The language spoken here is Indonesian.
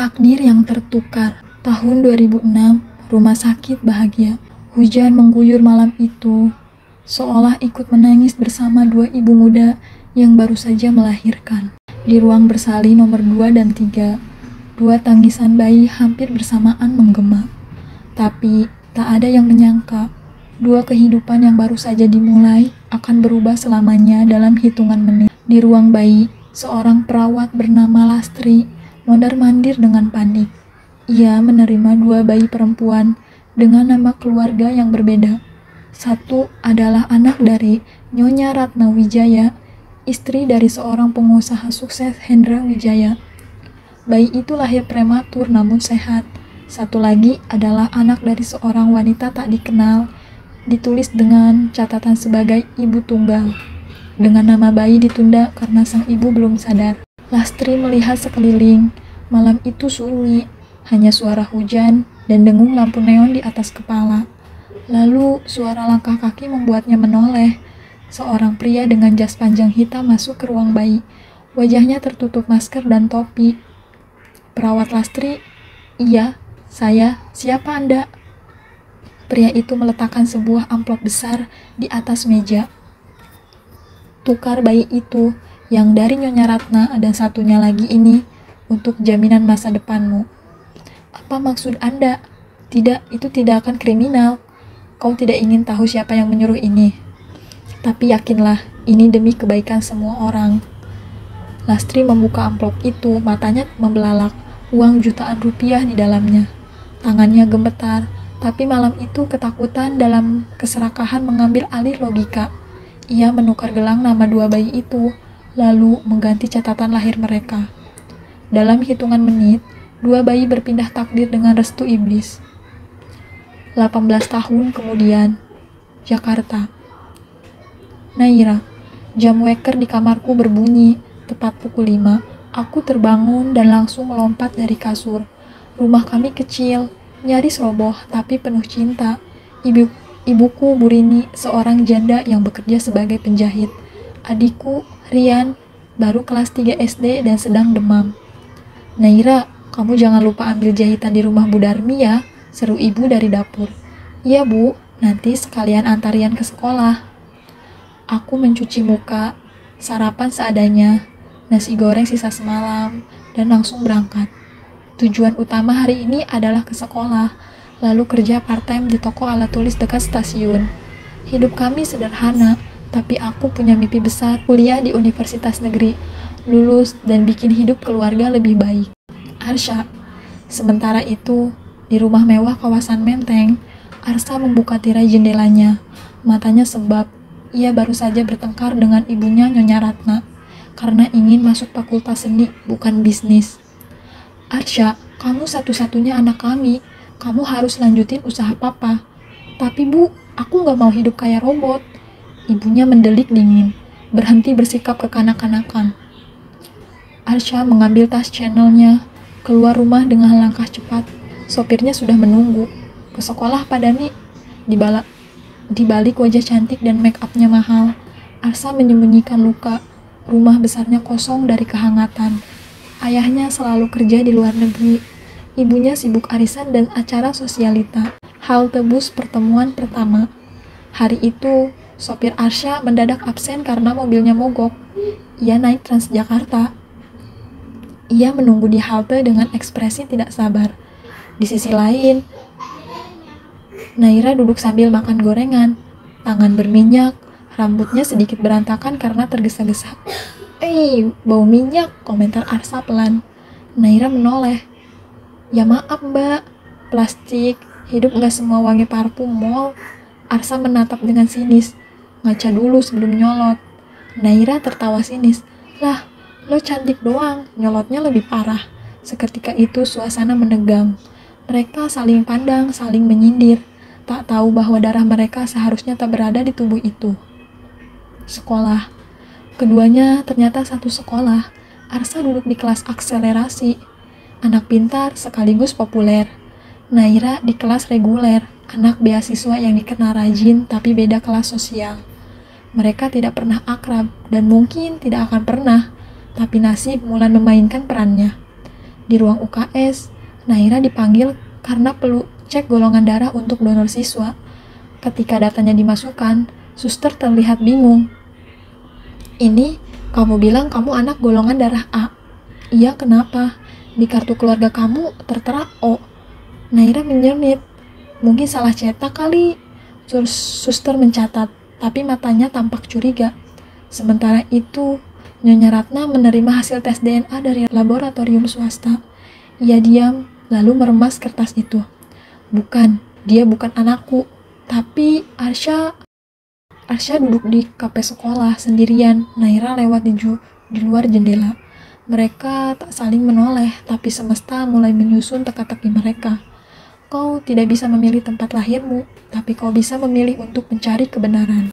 Takdir yang tertukar. Tahun 2006, rumah sakit bahagia. Hujan mengguyur malam itu, seolah ikut menangis bersama dua ibu muda yang baru saja melahirkan. Di ruang bersalin nomor 2 dan 3, dua tangisan bayi hampir bersamaan menggema. Tapi tak ada yang menyangka, dua kehidupan yang baru saja dimulai akan berubah selamanya dalam hitungan menit. Di ruang bayi, seorang perawat bernama Lastri mondar-mandir dengan panik. Ia menerima dua bayi perempuan dengan nama keluarga yang berbeda. Satu adalah anak dari Nyonya Ratna Wijaya, istri dari seorang pengusaha sukses Hendra Wijaya. Bayi itu lahir prematur namun sehat. Satu lagi adalah anak dari seorang wanita tak dikenal, ditulis dengan catatan sebagai ibu tunggal. Dengan nama bayi ditunda karena sang ibu belum sadar. Lastri melihat sekeliling. Malam itu sunyi, hanya suara hujan dan dengung lampu neon di atas kepala. Lalu suara langkah kaki membuatnya menoleh. Seorang pria dengan jas panjang hitam masuk ke ruang bayi. Wajahnya tertutup masker dan topi. Perawat Lastri, "Iya, saya. Siapa Anda?" Pria itu meletakkan sebuah amplop besar di atas meja. "Tukar bayi itu, yang dari Nyonya Ratna dan satunya lagi ini, untuk jaminan masa depanmu." "Apa maksud Anda?" "Tidak, itu tidak akan kriminal. Kau tidak ingin tahu siapa yang menyuruh ini. Tapi yakinlah, ini demi kebaikan semua orang." Lastri membuka amplop itu, matanya membelalak, uang jutaan rupiah di dalamnya. Tangannya gemetar, tapi malam itu ketakutan dalam keserakahan mengambil alih logika. Ia menukar gelang nama dua bayi itu, lalu mengganti catatan lahir mereka. Dalam hitungan menit, dua bayi berpindah takdir dengan restu iblis. 18 tahun kemudian, Jakarta. Naira, jam weker di kamarku berbunyi, tepat pukul 5. Aku terbangun dan langsung melompat dari kasur. Rumah kami kecil, nyaris roboh, tapi penuh cinta. Ibuku Burini, seorang janda yang bekerja sebagai penjahit. Adikku, Rian, baru kelas 3 SD dan sedang demam. "Naira, kamu jangan lupa ambil jahitan di rumah Bu Darmi ya," seru ibu dari dapur. "Iya Bu, nanti sekalian antar Rian ke sekolah." Aku mencuci muka, sarapan seadanya, nasi goreng sisa semalam, dan langsung berangkat. Tujuan utama hari ini adalah ke sekolah, lalu kerja part-time di toko alat tulis dekat stasiun. Hidup kami sederhana, tapi aku punya mimpi besar, kuliah di universitas negeri, lulus dan bikin hidup keluarga lebih baik. Arsha. Sementara itu, di rumah mewah kawasan Menteng, Arsha membuka tirai jendelanya. Matanya sembab. Ia baru saja bertengkar dengan ibunya Nyonya Ratna karena ingin masuk fakultas seni, bukan bisnis. "Arsha, kamu satu-satunya anak kami. Kamu harus lanjutin usaha papa." "Tapi Bu, aku gak mau hidup kayak robot." Ibunya mendelik dingin, berhenti bersikap kekanak-kanakan. Arsha mengambil tas Chanel-nya, keluar rumah dengan langkah cepat. Sopirnya sudah menunggu. "Ke sekolah Pak Dani." Di balik wajah cantik dan make up-nya mahal, Arsha menyembunyikan luka. Rumah besarnya kosong dari kehangatan. Ayahnya selalu kerja di luar negeri. Ibunya sibuk arisan dan acara sosialita. Halte bus pertemuan pertama. Hari itu, sopir Arsha mendadak absen karena mobilnya mogok. Ia naik Transjakarta. Ia menunggu di halte dengan ekspresi tidak sabar. Di sisi lain, Naira duduk sambil makan gorengan. Tangan berminyak, rambutnya sedikit berantakan karena tergesa-gesa. Bau minyak," komentar Arsha pelan. Naira menoleh. "Ya maaf Mbak, plastik, hidup gak semua wangi parfum mall." Arsha menatap dengan sinis. "Ngaca dulu sebelum nyolot." Naira tertawa sinis. "Lah, lo cantik doang, nyolotnya lebih parah." Seketika itu suasana menegang. Mereka saling pandang, saling menyindir. Tak tahu bahwa darah mereka seharusnya tak berada di tubuh itu. Sekolah. Keduanya ternyata satu sekolah. Arsha duduk di kelas akselerasi. Anak pintar sekaligus populer. Naira di kelas reguler. Anak beasiswa yang dikenal rajin tapi beda kelas sosial. Mereka tidak pernah akrab dan mungkin tidak akan pernah. Tapi nasib mulai memainkan perannya. Di ruang UKS, Naira dipanggil karena perlu cek golongan darah untuk donor siswa. Ketika datanya dimasukkan, suster terlihat bingung. "Ini, kamu bilang kamu anak golongan darah A." "Iya, kenapa? Di kartu keluarga kamu tertera O." Naira menyernit. "Mungkin salah cetak kali." Suster mencatat, tapi matanya tampak curiga. Sementara itu, Nyonya Ratna menerima hasil tes DNA dari laboratorium swasta. Ia diam, lalu meremas kertas itu. "Bukan, dia bukan anakku. Tapi Arsya duduk di kafe sekolah sendirian. Naira lewat di luar jendela. Mereka tak saling menoleh, tapi semesta mulai menyusun teka-teki mereka. Kau tidak bisa memilih tempat lahirmu, tapi kau bisa memilih untuk mencari kebenaran."